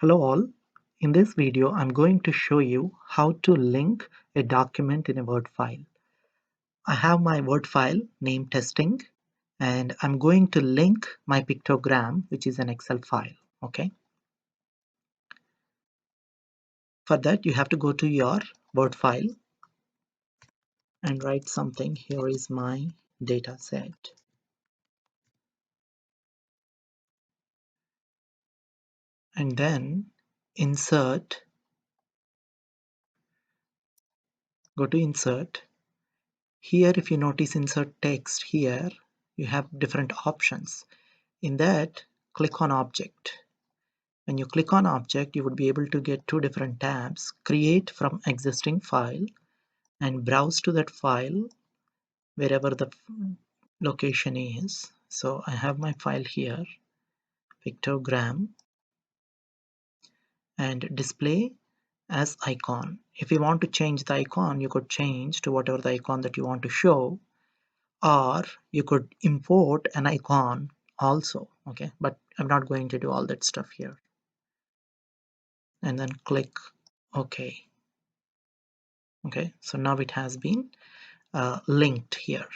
Hello all, in this video I'm going to show you how to link a document in a Word file. I have my Word file named testing and I'm going to link my pictogram, which is an Excel file. Okay. For that you have to go to your Word file and write something. Here is my data set. And then insert, go to insert. Here if you notice insert text here, you have different options. In that, click on object. When you click on object, you would be able to get two different tabs: create from existing file and browse to that file wherever the location is. So I have my file here, pictogram, and display as icon. If you want to change the icon, you could change to whatever the icon that you want to show, or you could import an icon also. Okay, but I'm not going to do all that stuff here. And then click OK. Okay, so now it has been linked here.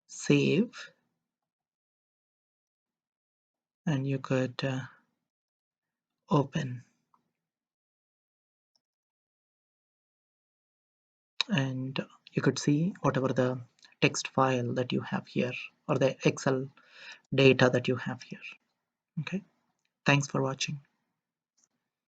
Save, and you could open, and you could see whatever the text file that you have here or the Excel data that you have here. Okay, thanks for watching.